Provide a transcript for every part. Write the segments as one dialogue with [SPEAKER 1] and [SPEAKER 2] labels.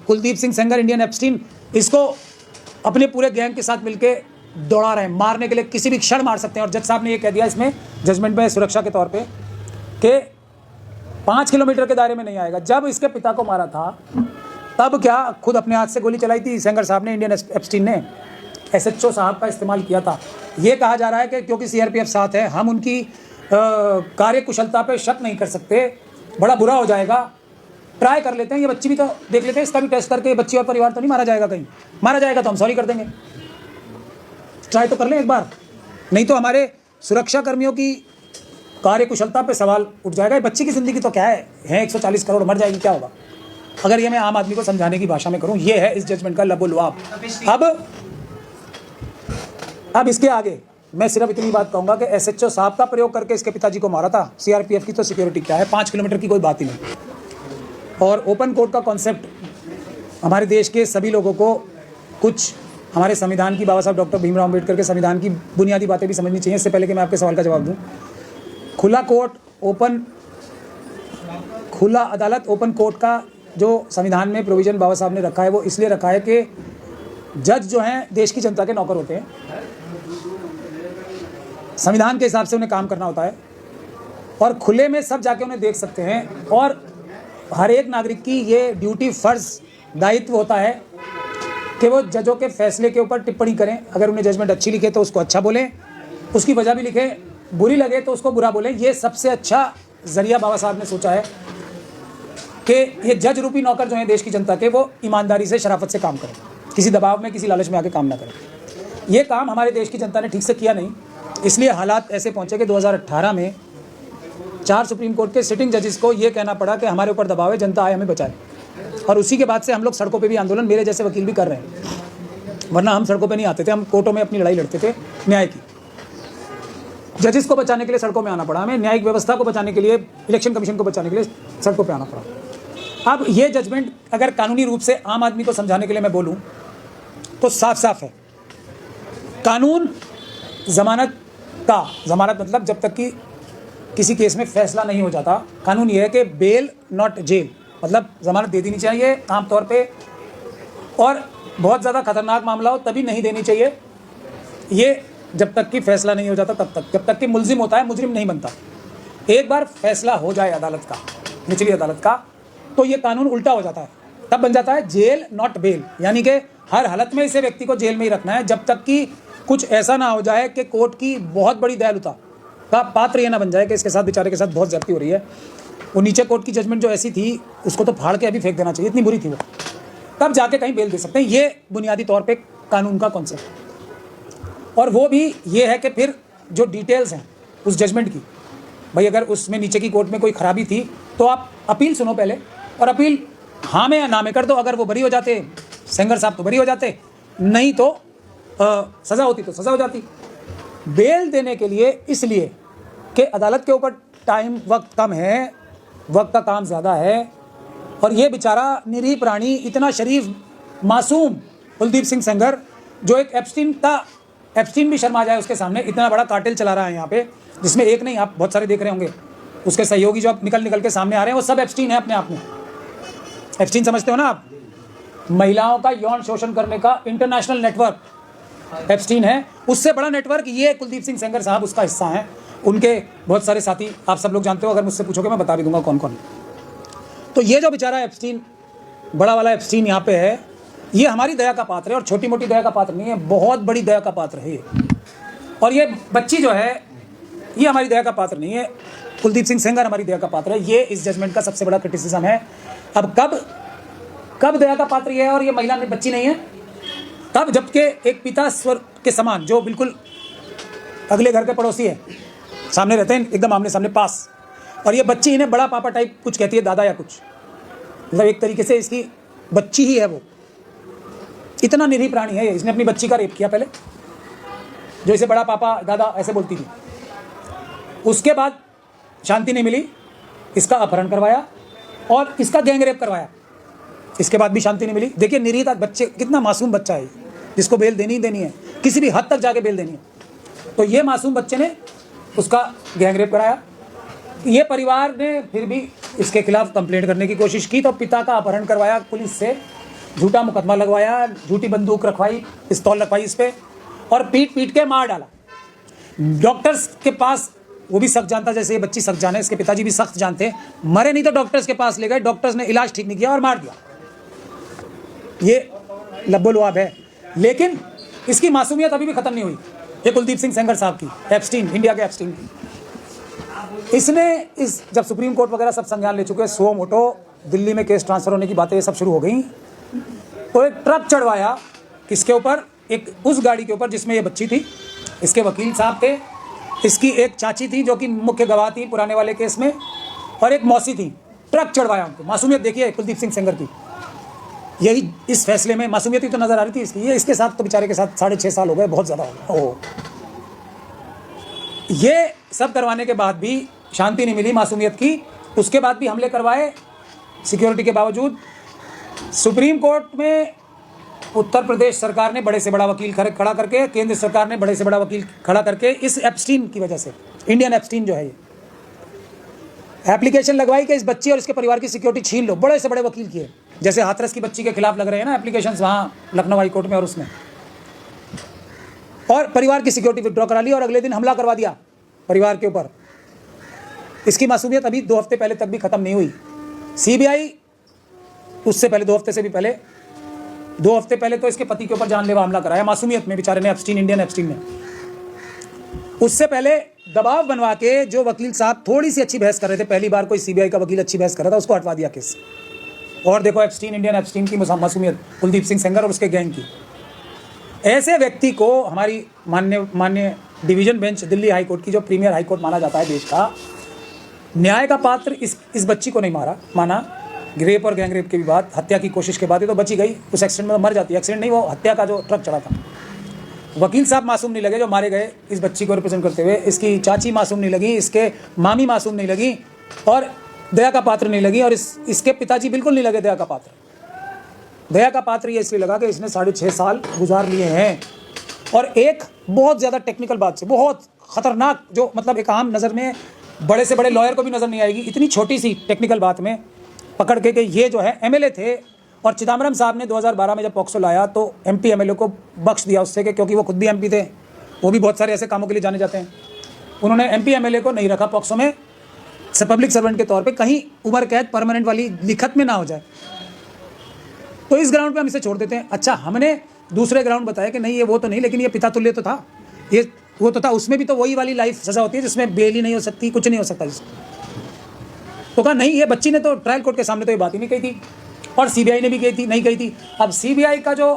[SPEAKER 1] Kuldeep Singh Sengar Indian Epstein इसको अपने पूरे गैंग के साथ मिलके दौड़ा रहे हैं, मारने के लिए किसी भी क्षण मार सकते हैं। और जज साहब ने ये कह दिया इसमें जजमेंट में सुरक्षा के तौर पे कि 5 किलोमीटर के दायरे में नहीं आएगा। जब इसके पिता को मारा था तब क्या खुद अपने हाथ से गोली चलाई थी सेंगर साहब ने, इंडियन एप्स्टीन ने एसएचओ साहब का इस्तेमाल किया था। ये कहा जा रहा है कि क्योंकि सीआरपीएफ साथ है हम उनकी कार्यकुशलता पे शक नहीं कर सकते, बड़ा बुरा हो जाएगा, ट्राई कर लेते हैं, ये बच्ची भी तो देख लेते हैं, इसका भी टेस्ट करके बच्ची और परिवार तो नहीं मारा जाएगा, कहीं मारा जाएगा तो हम सॉरी कर देंगे, ट्राई तो कर लें एक बार, नहीं तो हमारे सुरक्षा कर्मियों की कार्यकुशलता पे सवाल उठ जाएगा। बच्ची की ज़िंदगी तो क्या है 140 करोड़, मर जाएगी, क्या होगा। अगर ये मैं आम आदमी को समझाने की भाषा में करूँ, ये है इस जजमेंट का लबो-लुआब। अब इसके आगे मैं सिर्फ इतनी बात कहूँगा कि एसएचओ साहब का प्रयोग करके इसके पिताजी को मारा था, सीआरपीएफ की तो सिक्योरिटी क्या है, 5 किलोमीटर की कोई बात ही नहीं। और ओपन कोर्ट का कॉन्सेप्ट हमारे देश के सभी लोगों को कुछ हमारे संविधान की, बाबा साहब डॉक्टर भीमराव अम्बेडकर के संविधान की बुनियादी बातें भी समझनी चाहिए। इससे पहले कि मैं आपके सवाल का जवाब दूँ, खुला अदालत ओपन कोर्ट का जो संविधान में प्रोविज़न बाबा साहब ने रखा है वो इसलिए रखा है कि जज जो हैं देश की जनता के नौकर होते हैं, संविधान के हिसाब से उन्हें काम करना होता है और खुले में सब जाके उन्हें देख सकते हैं। और हर एक नागरिक की ये ड्यूटी, फ़र्ज़, दायित्व होता है कि वो जजों के फैसले के ऊपर टिप्पणी करें। अगर उन्हें जजमेंट अच्छी लिखे तो उसको अच्छा बोलें, उसकी वजह भी लिखें, बुरी लगे तो उसको बुरा बोलें। ये सबसे अच्छा ज़रिया बाबा साहब ने सोचा है कि ये जज रूपी नौकर जो हैं देश की जनता के, वो ईमानदारी से, शराफत से काम करें, किसी दबाव में, किसी लालच में आके काम ना करें। ये काम हमारे देश की जनता ने ठीक से किया नहीं, इसलिए हालात ऐसे पहुँचे कि 2018 में 4 सुप्रीम कोर्ट के सिटिंग जजेस को ये कहना पड़ा कि हमारे ऊपर दबाव है, जनता आए हमें बचाए। और उसी के बाद से हम लोग सड़कों पे भी आंदोलन, मेरे जैसे वकील भी कर रहे हैं, वरना हम सड़कों पे नहीं आते थे, हम कोर्टों में अपनी लड़ाई लड़ते थे न्याय की। जजेस को बचाने के लिए सड़कों में आना पड़ा हमें, न्यायिक व्यवस्था को बचाने के लिए, इलेक्शन कमीशन को बचाने के लिए सड़कों पे आना पड़ा। अब ये जजमेंट अगर कानूनी रूप से आम आदमी को समझाने के लिए मैं बोलूँ तो साफ साफ है। कानून जमानत मतलब जब तक कि किसी केस में फैसला नहीं हो जाता, कानून ये है कि बेल नॉट जेल, मतलब जमानत दे देनी चाहिए आमतौर पे, और बहुत ज़्यादा खतरनाक मामला हो तभी नहीं देनी चाहिए। ये जब तक कि फैसला नहीं हो जाता तब तक, जब तक कि मुल्जिम होता है मुजरिम नहीं बनता। एक बार फैसला हो जाए अदालत का, निचली अदालत का, तो ये कानून उल्टा हो जाता है, तब बन जाता है जेल नॉट बेल, यानी कि हर हालत में इसे व्यक्ति को जेल में ही रखना है जब तक कि कुछ ऐसा ना हो जाए कि कोर्ट की बहुत बड़ी दयालुता का पात्र ये ना बन जाए कि इसके साथ, बेचारे के साथ बहुत ज्यादती हो रही है। वो नीचे कोर्ट की जजमेंट जो ऐसी थी उसको तो फाड़ के अभी फेंक देना चाहिए, इतनी बुरी थी वो, तब जाके कहीं बेल दे सकते हैं। ये बुनियादी तौर पे कानून का कॉन्सेप्ट। और वो भी ये है कि फिर जो डिटेल्स हैं उस जजमेंट की, भाई अगर उसमें नीचे की कोर्ट में कोई खराबी थी तो आप अपील सुनो पहले, और अपील हाँ में या ना में कर दो। अगर वो बरी हो जाते, सेंगर साहब तो बरी हो जाते, नहीं तो सज़ा होती तो सज़ा हो जाती। बेल देने के लिए इसलिए कि अदालत के ऊपर टाइम, वक्त कम है, वक्त का काम ज़्यादा है, और ये बेचारा निरीह प्राणी, इतना शरीफ मासूम कुलदीप सिंह सेंगर, जो एक एप्स्टीन भी शर्मा जाए उसके सामने, इतना बड़ा कार्टेल चला रहा है यहाँ पे, जिसमें एक नहीं आप बहुत सारे देख रहे होंगे, उसके सहयोगी जो अब निकल के सामने आ रहे हैं वो सब एप्स्टीन है अपने आप में। एप्स्टीन समझते हो ना आप, महिलाओं का यौन शोषण करने का इंटरनेशनल नेटवर्क एप्स्टीन है। उससे बड़ा नेटवर्क ये कुलदीप सिंह सेंगर साहब उसका हिस्सा हैं, उनके बहुत सारे साथी आप सब लोग जानते हो, अगर मुझसे पूछोगे मैं बता भी दूंगा कौन कौन। तो ये जो बेचारा एप्स्टीन, बड़ा वाला एप्स्टीन यहाँ पे है, ये हमारी दया का पात्र है, और छोटी मोटी दया का पात्र नहीं है, बहुत बड़ी दया का पात्र है ये। और ये बच्ची जो है ये हमारी दया का पात्र नहीं है, कुलदीप सिंह सेंगर हमारी दया का पात्र है। ये इस जजमेंट का सबसे बड़ा क्रिटिसिज्म है। अब कब दया का पात्र ये है और ये महिला में बच्ची नहीं है? तब जबकि एक पिता स्वर के समान, जो बिल्कुल अगले घर के पड़ोसी है, सामने रहते हैं एकदम आमने सामने पास, और ये बच्ची इन्हें बड़ा पापा टाइप कुछ कहती है, दादा या कुछ, मतलब एक तरीके से इसकी बच्ची ही है वो। इतना निरीह प्राणी है ये, इसने अपनी बच्ची का रेप किया पहले, जो इसे बड़ा पापा दादा ऐसे बोलती थी। उसके बाद शांति नहीं मिली, इसका अपहरण करवाया और इसका गैंग रेप करवाया, इसके बाद भी शांति नहीं मिली। देखिए निरीह बच्चे, कितना मासूम बच्चा है जिसको बेल देनी ही देनी है, किसी भी हद तक जाके बेल देनी है। तो ये मासूम बच्चे ने उसका गैंग रेप कराया। ये परिवार ने फिर भी इसके खिलाफ कंप्लेंट करने की कोशिश की, तो पिता का अपहरण करवाया पुलिस से, झूठा मुकदमा लगवाया, झूठी बंदूक रखवाई, पिस्तौल रखवाई इस पे और पीट पीट के मार डाला। डॉक्टर्स के पास वो भी सख्त जानता, जैसे ये बच्ची सख्त जाने, इसके पिताजी भी सख्त जानते हैं। मरे नहीं तो डॉक्टर्स के पास ले गए, डॉक्टर्स ने इलाज ठीक नहीं किया और मार दिया। ये लब्बो-लुआब है, लेकिन इसकी मासूमियत अभी भी खत्म नहीं हुई। ये कुलदीप सिंह सेंगर साहब की, एप्स्टीन, इंडिया के एप्स्टीन की, इसने जब सुप्रीम कोर्ट वगैरह सब संज्ञान ले चुके, सो मोटो दिल्ली में केस ट्रांसफर होने की बातें ये सब शुरू हो गई, तो एक ट्रक चढ़वाया किसके ऊपर, एक उस गाड़ी के ऊपर जिसमें ये बच्ची थी। इसके वकील साहब थे, इसकी एक चाची थी जो कि मुख्य गवाह थी पुराने वाले केस में, और एक मौसी थी। ट्रक चढ़वाया उनको। मासूमियत देखिए कुलदीप सिंह सेंगर की, यही इस फैसले में मासूमियत ही तो नजर आ रही थी इसकी। ये इसके साथ तो बेचारे के साथ 6.5 साल हो गए, बहुत ज़्यादा हो गए। ये सब करवाने के बाद भी शांति नहीं मिली मासूमियत की। उसके बाद भी हमले करवाए सिक्योरिटी के बावजूद। सुप्रीम कोर्ट में उत्तर प्रदेश सरकार ने बड़े से बड़ा वकील खड़ा करके, केंद्र सरकार ने बड़े से बड़ा वकील खड़ा करके, इस एप्स्टीन की वजह से, इंडियन एप्स्टीन जो है, ये एप्लीकेशन लगवाई कि इस बच्ची और इसके परिवार की सिक्योरिटी छीन लो। बड़े से बड़े वकील किए, जैसे हाथरस की बच्ची के खिलाफ लग रहे हैं ना एप्लीकेशंस वहाँ लखनऊ हाई कोर्ट में और उसमें, और परिवार की सिक्योरिटी विड्रॉ करा ली और अगले दिन हमला करवा दिया परिवार के ऊपर। इसकी मासूमियत अभी 2 हफ्ते पहले तक भी खत्म नहीं हुई। सीबीआई उससे पहले 2 हफ्ते से भी पहले, 2 हफ्ते पहले तो इसके पति के ऊपर जानलेवा हमला कराया मासूमियत में, बेचारे ने, एप्स्टीन, इंडियन एप्स्टीन ने। उससे पहले दबाव बनवा के जो वकील साहब थोड़ी सी अच्छी बहस कर रहे थे, पहली बार कोई सीबीआई का वकील अच्छी बहस कर रहा था, उसको हटवा दिया केस। और देखो एप्स्टीन, इंडियन एप्स्टीन की मासूमियत, कुलदीप सिंह सेंगर और उसके गैंग की। ऐसे व्यक्ति को हमारी मान्य division bench Delhi high court की, जो प्रीमियर हाई कोर्ट माना जाता है देश का, न्याय का पात्र इस बच्ची को नहीं माना। रेप और गैंग रेप के भी बाद, हत्या की कोशिश के बाद ये तो बची गई, उस एक्सीडेंट में तो मर जाती। एक्सीडेंट नहीं, वो हत्या का जो ट्रक चढ़ा था। वकील साहब मासूम नहीं लगे जो मारे गए इस बच्ची को रिप्रेजेंट करते हुए। इसकी चाची मासूम नहीं लगी, इसके मामी मासूम नहीं लगी, और दया का पात्र नहीं लगी, और इसके पिताजी बिल्कुल नहीं लगे दया का पात्र। दया का पात्र ये इसलिए लगा कि इसने 6.5 साल गुजार लिए हैं। और एक बहुत ज़्यादा टेक्निकल बात से, बहुत खतरनाक, जो मतलब एक आम नज़र में बड़े से बड़े लॉयर को भी नज़र नहीं आएगी, इतनी छोटी सी टेक्निकल बात में पकड़ के कि ये जो है एमएलए थे, और चिदम्बरम साहब ने 2012 में जब पॉक्सो लाया तो एमपी एमएलए को बख्श दिया उससे, कि क्योंकि वो खुद भी एमपी थे, वो भी बहुत सारे ऐसे कामों के लिए जाने जाते हैं। उन्होंने एमपी एमएलए को नहीं रखा पॉक्सो में, पब्लिक सर्वेंट के तौर पे, कहीं उम्र कैद परमानेंट वाली लिखत में ना हो जाए। तो इस ग्राउंड पे हम इसे छोड़ देते हैं। अच्छा, हमने दूसरे ग्राउंड बताया कि नहीं ये वो तो नहीं, लेकिन ये पिता तुल्य तो था, ये वो तो था, उसमें भी तो वही वाली लाइफ सज़ा होती है जिसमें बेल ही नहीं हो सकती, कुछ नहीं हो सकता जिसमें। तो कहा नहीं, ये बच्ची ने तो ट्रायल कोर्ट के सामने तो ये बात ही नहीं कही थी, और सीबीआई ने भी नहीं कही थी। अब सीबीआई का जो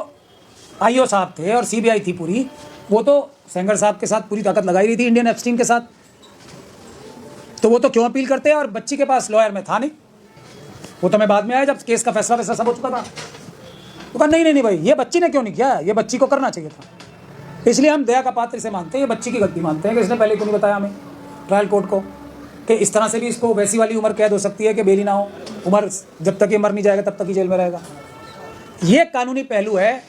[SPEAKER 1] आईओ साहब थे और सीबीआई थी पूरी, वो तो सेंगर साहब के साथ पूरी ताकत लगाई रही थी इंडियन एप्स्टीन के साथ, तो वो तो क्यों अपील करते हैं? और बच्ची के पास लॉयर में था नहीं, वो तो मैं बाद में आया जब केस का फैसला वैसा सब हो चुका था। तो कहा नहीं भाई, ये बच्ची ने क्यों नहीं किया, ये बच्ची को करना चाहिए था। इसलिए हम दया का पात्र इसे मानते हैं, ये बच्ची की गलती मानते हैं कि इसने पहले क्यों नहीं बताया हमें ट्रायल कोर्ट को कि इस तरह से भी इसको वैसी वाली उम्र कैद हो सकती है कि बेल ही ना हो, उम्र जब तक ये मर नहीं जाएगा तब तक ही जेल में रहेगा। ये कानूनी पहलू है।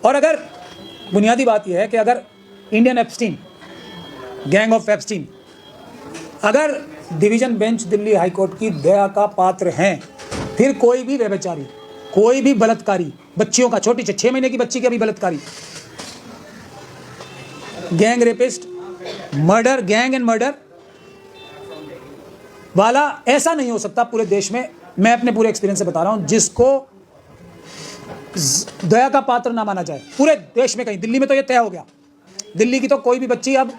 [SPEAKER 1] और अगर बुनियादी बात यह है कि अगर Indian Epstein, gang of Epstein, अगर division bench Delhi high court की दया का पात्र हैं, फिर कोई भी व्यभिचारी, कोई भी बलात्कारी, बच्चियों का, छोटी 6 महीने की बच्ची के भी बलात्कारी, gang rapist, murder, gang and murder वाला ऐसा नहीं हो सकता पूरे देश में। मैं अपने पूरे एक्सपीरियंस से बता रहा हूं, जिसको दया का पात्र ना माना जाए पूरे देश में कहीं। दिल्ली में तो ये तय हो गया, दिल्ली की तो कोई भी बच्ची अब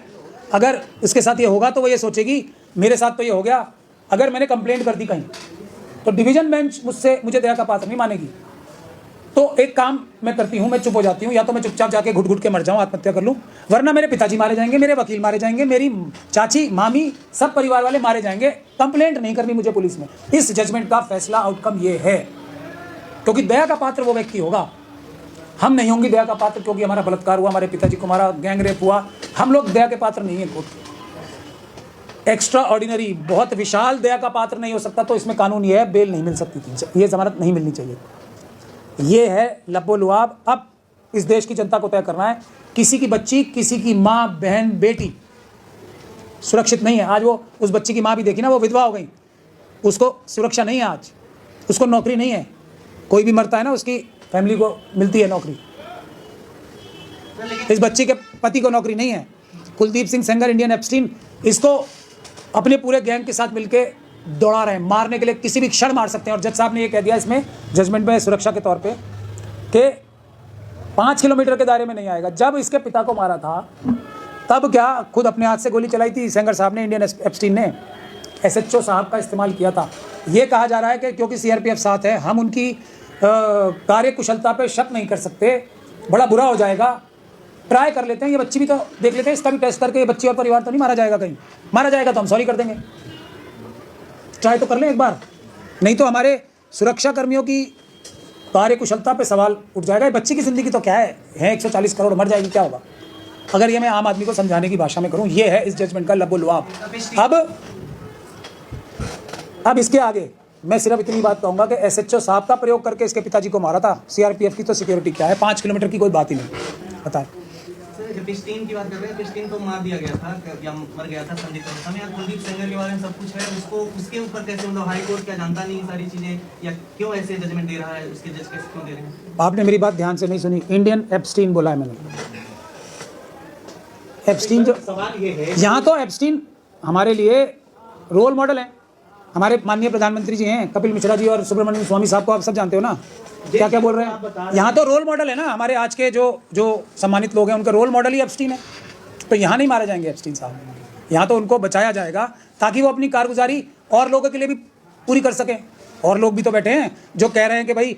[SPEAKER 1] अगर इसके साथ ये होगा तो वो ये सोचेगी मेरे साथ तो ये हो गया, अगर मैंने कंप्लेंट कर दी कहीं तो डिवीजन बेंच मुझे दया का पात्र नहीं मानेगी। तो एक काम मैं करती हूँ, मैं चुप हो जाती हूँ, या तो मैं चुपचाप जाके घुट घुट के मर जाऊँ, आत्महत्या कर लूँ, वरना मेरे पिताजी मारे जाएंगे, मेरे वकील मारे जाएंगे, मेरी चाची, मामी, सब परिवार वाले मारे जाएंगे। कंप्लेंट नहीं करनी मुझे पुलिस में। इस जजमेंट का फैसला, आउटकम ये है, क्योंकि दया का पात्र वो व्यक्ति होगा। हम नहीं होंगे दया का पात्र क्योंकि हमारा बलात्कार हुआ, हमारे पिताजी को हमारा गैंग रेप हुआ, हम लोग दया के पात्र नहीं है। कोर्ट एक्स्ट्रा ऑर्डिनरी, बहुत विशाल दया का पात्र नहीं हो सकता। तो इसमें कानून ये है, बेल नहीं मिल सकती थी, ये जमानत नहीं मिलनी चाहिए। ये है लब्बो लुआब। अब इस देश की जनता को तय करना है, किसी की बच्ची, किसी की माँ, बहन, बेटी सुरक्षित नहीं है। आज वो उस बच्ची की माँ भी देखी ना, वो विधवा हो गई, उसको सुरक्षा नहीं है आज, उसको नौकरी नहीं है। कोई भी मरता है ना, उसकी फैमिली को मिलती है नौकरी। इस बच्ची के पति को नौकरी नहीं है। कुलदीप सिंह सेंगर, इंडियन एप्स्टीन, इसको अपने पूरे गैंग के साथ मिलके दौड़ा रहे हैं, मारने के लिए किसी भी क्षण मार सकते हैं। और जज साहब ने ये कह दिया इसमें जजमेंट में सुरक्षा के तौर पे कि 5 किलोमीटर के दायरे में नहीं आएगा। जब इसके पिता को मारा था तब क्या खुद अपने हाथ से गोली चलाई थी सेंगर साहब ने, इंडियन एप्स्टीन ने SHO साहब का इस्तेमाल किया था। ये कहा जा रहा है कि क्योंकि CRPF साथ है, हम उनकी कार्यकुशलता पे शक नहीं कर सकते, बड़ा बुरा हो जाएगा। ट्राई कर लेते हैं, ये बच्ची भी तो देख लेते हैं, इसका भी टेस्ट करके ये बच्ची और परिवार तो नहीं मारा जाएगा। कहीं मारा जाएगा तो हम सॉरी कर देंगे। ट्राई तो कर लें एक बार, नहीं तो हमारे सुरक्षा कर्मियों की कार्यकुशलता पे सवाल उठ जाएगा। ये बच्ची की ज़िंदगी तो क्या है 140 करोड़, मर जाएगी, क्या होगा? अगर ये मैं आम आदमी को समझाने की भाषा में करूँ, ये है इस जजमेंट का लबो-लुआब। अब इसके आगे मैं सिर्फ इतनी बात कहूँगा कि SHO साहब का प्रयोग करके इसके पिताजी को मारा था। CRPF की तो सिक्योरिटी क्या है, 5 किलोमीटर की कोई बात ही नहीं। बताएं
[SPEAKER 2] एप्स्टीन की बात कर रहे हैं, एप्स्टीन को मार दिया गया था या मर गया था संदिग्ध अवस्था में। कुलदीप सेंगर के बारे में सब कुछ है, उसको उसके ऊपर कैसे, मतलब हाई कोर्ट क्या जानता नहीं सारी चीजें, या क्यों ऐसे जजमेंट दे रहा है, उसके जज कैसे क्यों दे रहे हैं?
[SPEAKER 1] आपने मेरी बात ध्यान से नहीं सुनी। इंडियन एप्स्टीन बोला है मैंने। एप्स्टीन जो
[SPEAKER 3] सवाल ये है,
[SPEAKER 1] यहाँ तो एप्स्टीन हमारे लिए रोल मॉडल हैं। हमारे माननीय प्रधानमंत्री जी हैं कपिल मिश्रा जी, और सुब्रमण्यम स्वामी साहब को आप सब जानते हो ना, क्या क्या बोल रहे हैं। यहाँ तो रोल मॉडल है ना, हमारे आज के जो सम्मानित लोग हैं उनका रोल मॉडल ही एप्स्टीन है। तो यहाँ नहीं मारे जाएंगे एप्स्टीन साहब, यहाँ तो उनको बचाया जाएगा ताकि वो अपनी कारगुजारी और लोगों के लिए भी पूरी कर सकें। और लोग भी तो बैठे हैं जो कह रहे हैं कि भाई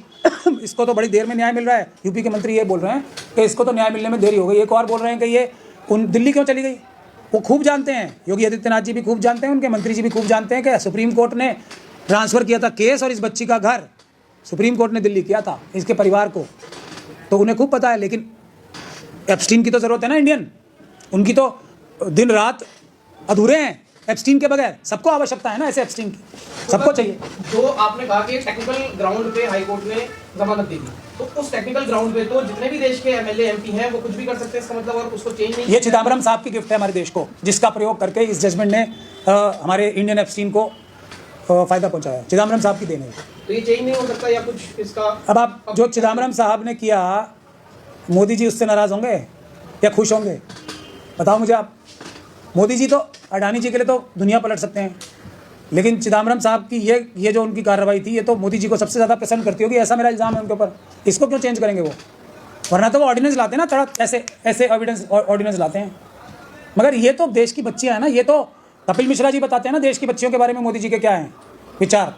[SPEAKER 1] इसको तो बड़ी देर में न्याय मिल रहा है। यूपी के मंत्री ये बोल रहे हैं कि इसको तो न्याय मिलने में देरी हो गई। एक और बोल रहे हैं कि ये दिल्ली क्यों चली गई। वो खूब जानते हैं, योगी आदित्यनाथ जी भी खूब जानते हैं, उनके मंत्री जी भी खूब जानते हैं कि सुप्रीम कोर्ट ने ट्रांसफ़र किया था केस, और इस बच्ची का घर सुप्रीम कोर्ट ने दिल्ली किया था, इसके परिवार को, तो उन्हें खूब पता है। लेकिन एप्स्टीन की तो ज़रूरत है ना इंडियन, उनकी तो दिन रात अधूरे हैं एप्स्टीन के बगैर। सबको आवश्यकता है ना ऐसे एप्स्टीन की, सबको चाहिए।
[SPEAKER 3] जो आपने कहा कि टेक्निकल ग्राउंड पे हाई कोर्ट ने जमानत दी थी, तो उस टेक्निकल ग्राउंड पे तो जितने भी देश के MLA MP हैं वो कुछ भी कर सकते हैं, इसका मतलब, और उसको चेंज नहीं।
[SPEAKER 1] ये चिदम्बरम साहब की गिफ्ट है हमारे देश को, जिसका प्रयोग करके इस जजमेंट ने हमारे इंडियन एप्स्टीन को फ़ायदा पहुंचाया। चिदम्बरम साहब की देन है।
[SPEAKER 3] तो ये चेंज नहीं हो सकता या कुछ इसका।
[SPEAKER 1] अब आप जो चिदम्बरम साहब ने किया, मोदी जी उससे नाराज़ होंगे या खुश होंगे? बताओ मुझे आप। मोदी जी तो अडानी जी के लिए तो दुनिया पलट सकते हैं, लेकिन चिदम्बरम साहब की ये जो उनकी कार्रवाई थी, ये तो मोदी जी को सबसे ज़्यादा पसंद करती होगी, ऐसा मेरा इल्ज़ाम है उनके ऊपर। इसको क्यों चेंज करेंगे वो? वरना तो वो ऑर्डिनेंस लाते हैं ना, तड़क ऐसे एविडेंस ऑर्डिनेंस लाते हैं। मगर ये तो देश की बच्चियाँ हैं ना, ये तो कपिल मिश्रा जी बताते हैं ना देश की बच्चियों के बारे में मोदी जी के क्या हैं विचार,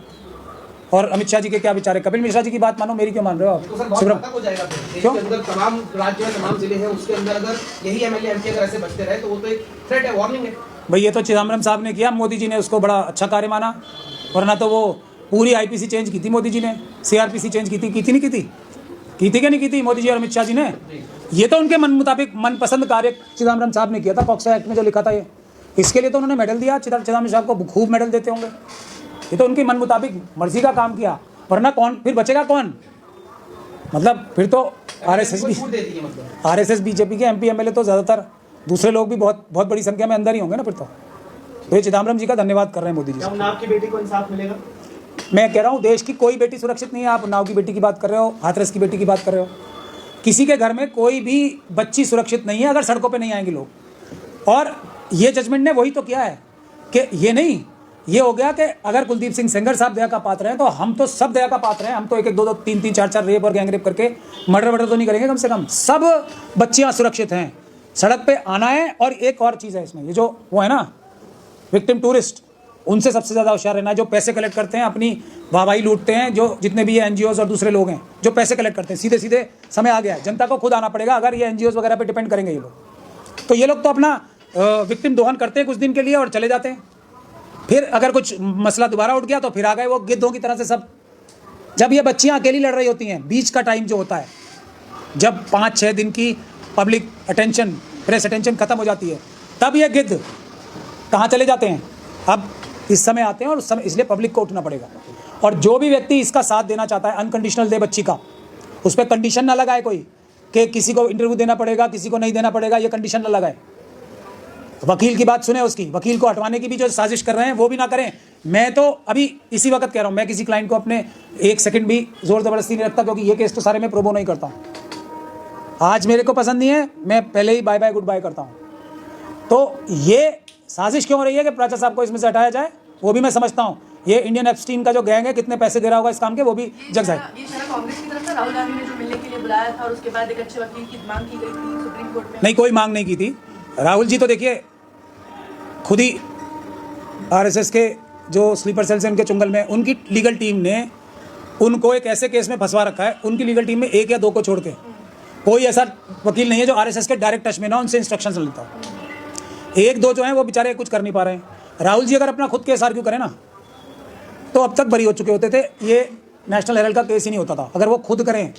[SPEAKER 1] और अमित शाह जी के क्या विचार है। कपिल मिश्रा जी की बात मानो, मेरी क्यों मान रहे हो आप?
[SPEAKER 3] तो सर बहुत घातक हो जाएगा फिर। देश के अंदर तमाम राज्य में तमाम जिले हैं, उसके अंदर अगर यही MLA MP अगर ऐसे बचते रहे तो वो तो एक थ्रेट है, वार्निंग है
[SPEAKER 1] भाई। ये तो चिदम्बरम साहब ने किया, मोदी जी ने उसको बड़ा अच्छा कार्य माना। वरना तो वो पूरी IPC चेंज की थी मोदी जी ने, CRPC चेंज की थी नहीं की थी? की थी क्या नहीं की थी मोदी जी और अमित शाह जी ने? ये तो उनके मन मुताबिक मनपसंद कार्य चिदम्बरम साहब ने किया था। पॉक्सो एक्ट में जो लिखा था ये, इसके लिए तो उन्होंने मेडल दिया। चिदम्बरम साहब को खूब मेडल देते होंगे। ये तो उनकी मन मुताबिक मर्जी का काम किया। वरना कौन फिर बचेगा? कौन? मतलब फिर तो RSS BJP के MP MLA तो ज़्यादातर, दूसरे लोग भी बहुत बड़ी संख्या में अंदर ही होंगे ना फिर तो। ये चिदम्बरम जी का धन्यवाद कर रहे हैं मोदी जी।
[SPEAKER 3] उन्नाव की बेटी को इंसाफ मिलेगा?
[SPEAKER 1] मैं कह रहा हूँ देश की कोई बेटी सुरक्षित नहीं है। आप उन्नाव की बेटी की बात कर रहे हो, हाथरस की बेटी की बात कर रहे हो। किसी के घर में कोई भी बच्ची सुरक्षित नहीं है अगर सड़कों पे नहीं आएंगे लोग। और ये जजमेंट ने वही तो किया है कि ये नहीं, ये हो गया कि अगर कुलदीप सिंह सेंगर साहब दया का पात्र हैं तो हम तो सब दया का पात्र हैं। हम तो 1-1, 2-2, 3-3, 4-4 रेप और गैंग रेप करके मर्डर तो नहीं करेंगे। कम से कम सब बच्चियाँ सुरक्षित हैं, सड़क पे आना है। और एक और चीज़ है इसमें, ये जो वो है ना विक्टिम टूरिस्ट, उनसे सबसे ज़्यादा होशियार रहना है। जो पैसे कलेक्ट करते हैं, अपनी वाहवाही लूटते हैं, जो जितने भी ये NGOs और दूसरे लोग हैं जो पैसे कलेक्ट करते हैं, सीधे समय आ गया है, जनता को खुद आना पड़ेगा। अगर ये NGOs वगैरह पे डिपेंड करेंगे ये लोग, तो ये लोग तो अपना विक्टिम दोहन करते हैं कुछ दिन के लिए और चले जाते हैं। फिर अगर कुछ मसला दोबारा उठ गया तो फिर आ गए वो गिद्धों की तरह से सब। जब ये बच्चियाँ अकेली लड़ रही होती हैं, बीच का टाइम जो होता है, जब 5-6 दिन की पब्लिक अटेंशन, प्रेस अटेंशन खत्म हो जाती है, तब ये गिद्ध कहाँ चले जाते हैं? अब इस समय आते हैं, और उस समय इसलिए पब्लिक को उठना पड़ेगा। और जो भी व्यक्ति इसका साथ देना चाहता है, अनकंडीशनल दे बच्ची का, उस पर कंडीशन ना लगाए कोई कि किसी को इंटरव्यू देना पड़ेगा, किसी को नहीं देना पड़ेगा, ये कंडीशन ना लगाए। वकील की बात सुने, उसकी वकील को हटवाने की भी जो साजिश कर रहे हैं वो भी ना करें। मैं तो अभी इसी वक्त कह रहा हूँ, मैं किसी क्लाइंट को अपने एक सेकंड भी जोर ज़बरदस्ती नहीं रखता, क्योंकि ये केस तो सारे मैं प्रोबो नहीं करता हूँ। आज मेरे को पसंद नहीं है, मैं पहले ही बाय बाय गुड बाय करता हूँ। तो ये साजिश क्यों हो रही है कि प्राचा साहब को इसमें से हटाया जाए, वो भी मैं समझता हूँ। ये इंडियन एप्स्टीन का जो गैंग है, कितने पैसे दे रहा होगा इस काम के, वो भी जग जाए।
[SPEAKER 4] ये सारा कांग्रेस की तरफ से राहुल गांधी ने जो मिलने के लिए बुलाया था और उसके बाद एक अच्छे वकील की मांग की गई थी सुप्रीम कोर्ट में।
[SPEAKER 1] नहीं, कोई मांग नहीं की थी। राहुल जी तो देखिए खुद ही आरएसएस के जो स्लीपर सेल्स हैं उनके चुंगल में, उनकी लीगल टीम ने उनको एक ऐसे केस में फंसवा रखा है, उनकी लीगल टीम में एक या दो को छोड़ के कोई ऐसा वकील नहीं है जो आरएसएस के डायरेक्ट टच में ना उनसे इंस्ट्रक्शंस लेता हो। एक दो जो हैं वो बेचारे कुछ कर नहीं पा रहे हैं। राहुल जी अगर अपना खुद केस आर्ग्यू करें ना तो अब तक बरी हो चुके होते थे, ये नेशनल हेराल्ड का केस ही नहीं होता था अगर वो खुद करें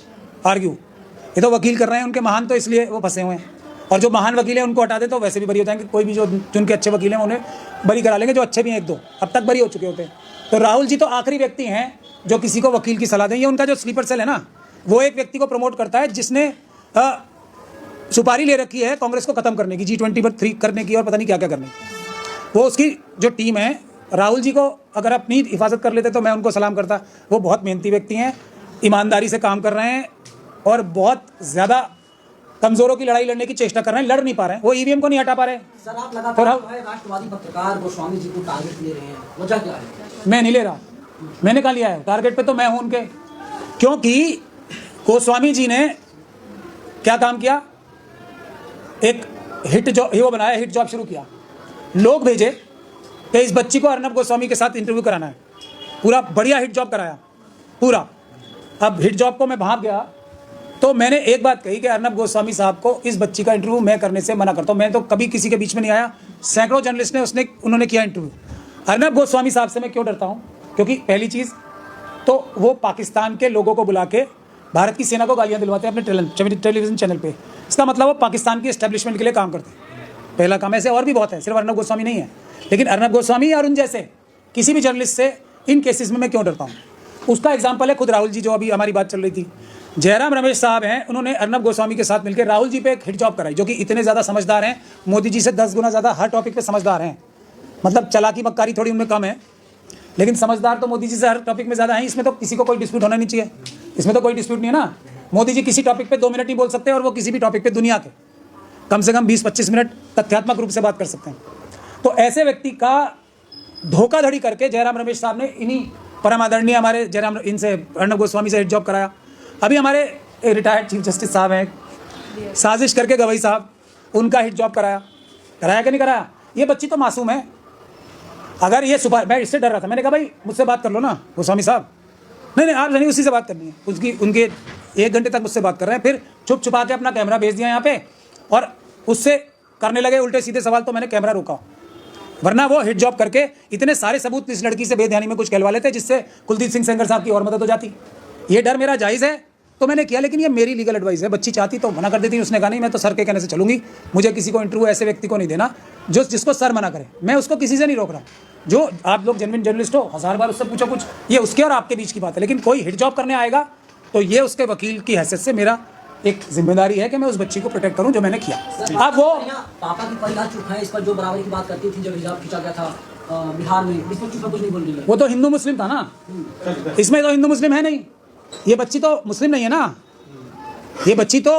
[SPEAKER 1] आर्ग्यू। ये तो वकील कर रहे हैं उनके महान, तो इसलिए वो फंसे हुए हैं। और जो महान वकील हैं उनको हटा दे तो वैसे भी बरी हो जाएंगे। कोई भी जो जिनके अच्छे वकील हैं उन्हें बरी करा लेंगे, जो अच्छे भी हैं एक दो, अब तक बरी हो चुके होते हैं। तो राहुल जी तो आखिरी व्यक्ति हैं जो किसी को वकील की सलाह दें। ये उनका जो स्लीपर सेल है ना, वो एक व्यक्ति को प्रमोट करता है जिसने सुपारी ले रखी है कांग्रेस को खत्म करने की, G20 पर 3 करने की और पता नहीं क्या क्या करने की। वो उसकी जो टीम है, राहुल जी को अगर अपनी हिफाजत कर लेते तो मैं उनको सलाम करता। वो बहुत मेहनती व्यक्ति हैं, ईमानदारी से काम कर रहे हैं और बहुत ज़्यादा कमज़ोरों की लड़ाई लड़ने की चेष्टा कर रहे हैं, लड़ नहीं पा रहे हैं, वो ईवीएम को नहीं हटा पा रहे।
[SPEAKER 5] सर आप लगातार राष्ट्रवादी पत्रकार गोस्वामी जी को टारगेट ले रहे हैं, वजह क्या है?
[SPEAKER 1] मैं नहीं ले रहा, मैंने कहा लिया है टारगेट पे, तो मैं हूँ उनके। क्योंकि गोस्वामी जी ने क्या काम किया, एक हिट जॉब वो बनाया, हिट जॉब शुरू किया, लोग भेजे कि इस बच्ची को अर्नब गोस्वामी के साथ इंटरव्यू कराना है, पूरा बढ़िया हिट जॉब कराया पूरा। अब हिट जॉब को मैं भाग गया तो मैंने एक बात कही कि अर्नब गोस्वामी साहब को इस बच्ची का इंटरव्यू मैं करने से मना करता हूँ। मैं तो कभी किसी के बीच में नहीं आया, सैकड़ों जर्नलिस्ट ने उन्होंने किया इंटरव्यू। अर्नब गोस्वामी साहब से मैं क्यों डरता हूँ, क्योंकि पहली चीज़ तो वो पाकिस्तान के लोगों को बुला के भारत की सेना को गालियाँ दिलवाते हैं अपने टेलीविज़न चैनल पर। इसका मतलब वो पाकिस्तान की एस्टेब्लिशमेंट के लिए काम करते हैं, पहला काम। ऐसे और भी बहुत है, सिर्फ अर्नब गोस्वामी नहीं है, लेकिन अर्नब गोस्वामी और उन जैसे किसी भी जर्नलिस्ट से इन केसेस में मैं क्यों डरता हूँ, उसका एग्जाम्पल है खुद राहुल जी, जो अभी हमारी बात चल रही थी। जयराम रमेश साहब हैं, उन्होंने अर्नब गोस्वामी के साथ मिलकर राहुल जी पे एक हिट जॉब कराई, जो कि इतने ज़्यादा समझदार हैं, मोदी जी से 10 गुना ज़्यादा हर टॉपिक पे समझदार हैं। मतलब चालाकी मक्कारी थोड़ी उनमें कम है, लेकिन समझदार तो मोदी जी से हर टॉपिक में ज़्यादा हैं। इसमें तो किसी को कोई डिस्प्यूट होना नहीं चाहिए, इसमें तो कोई डिस्प्यूट नहीं है ना। मोदी जी किसी टॉपिक पे 2 मिनट नहीं बोल सकते, और वो किसी भी टॉपिक पे दुनिया के कम से कम 20-25 मिनट तथ्यात्मक रूप से बात कर सकते हैं। तो ऐसे व्यक्ति का धोखाधड़ी करके जयराम रमेश साहब ने इन्हीं परम आदरणीय हमारे जयराम इनसे अर्नब गोस्वामी से हिट जॉब कराया। अभी हमारे रिटायर्ड चीफ जस्टिस साहब हैं, साजिश करके गवई साहब, उनका हिट जॉब कराया कि नहीं कराया। ये बच्ची तो मासूम है। अगर ये सुबह मैं इससे डर रहा था, मैंने कहा भाई मुझसे बात कर लो ना गोस्वामी साहब। नहीं आप नहीं, उसी से बात करनी है। उनके 1 घंटे तक मुझसे बात कर रहे हैं, फिर छुप छुपा के अपना कैमरा भेज दिया यहाँ पे और उससे करने लगे उल्टे सीधे सवाल, तो मैंने कैमरा रोका। वरना वो हिट जॉब करके इतने सारे सबूत इस लड़की से बेध्यानी में कुछ कहलवा लेते, जिससे कुलदीप सिंह सेंगर साहब की और मदद हो जाती। ये डर मेरा जायज़ है तो मैंने किया, लेकिन ये मेरी लीगल एडवाइस है। बच्ची चाहती तो मना कर देती, उसने कहा नहीं मैं तो सर के कहने से चलूंगी, मुझे किसी को इंटरव्यू ऐसे व्यक्ति को नहीं देना जिसको सर मना करे। मैं उसको किसी से नहीं रोक रहा। जो आप लोग जेन्युइन जर्नलिस्ट हो, 1000 बार उससे पूछो कुछ, ये उसके और आपके बीच की बात है। लेकिन कोई हिट जॉब करने आएगा तो ये उसके वकील की हैसियत से मेरा एक जिम्मेदारी है कि मैं उस बच्ची को प्रोटेक्ट करूं जो मैंने किया। अब वो
[SPEAKER 5] पापा की परिवार चुप है इस पर, जो बराबरी की बात करती थी जब हिजाब खींचा गया था बिहार में, इसमें चुप कुछ नहीं बोल रही है।
[SPEAKER 1] वो तो हिंदू मुस्लिम था ना, इसमें तो हिंदू मुस्लिम है नहीं। ये बच्ची तो मुस्लिम नहीं है ना, ये बच्ची तो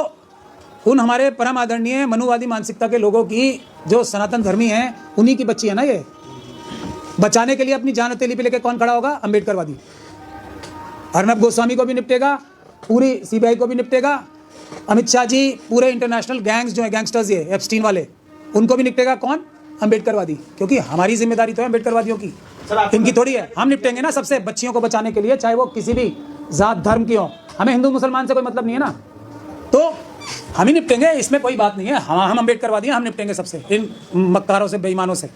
[SPEAKER 1] उन हमारे परम आदरणीय मनुवादी मानसिकता के लोगों की, जो सनातन धर्मी हैं, उन्हीं की बच्ची है ना। ये बचाने के लिए अपनी जान हथेली पे लेके कौन खड़ा होगा? अम्बेडकरवादी। अर्नब गोस्वामी को भी निपटेगा, पूरी CBI को भी निपटेगा, अमित शाह जी, पूरे इंटरनेशनल गैंग्स जो है, गैंगस्टर्स ये एप्स्टीन वाले, उनको भी निपटेगा। कौन? अम्बेडकरवादी। क्योंकि हमारी जिम्मेदारी तो है अम्बेडकरवादियों की, इनकी थोड़ी है। हम निपटेंगे ना सबसे, बच्चियों को बचाने के लिए, चाहे वो किसी भी जात धर्म की हो। हमें हिंदू मुसलमान से कोई मतलब नहीं है ना, तो हम ही निपटेंगे, इसमें कोई बात नहीं है। हम अम्बेडकरवादी हैं, हम निपटेंगे सबसे, इन मक्कारों से, बेईमानों से।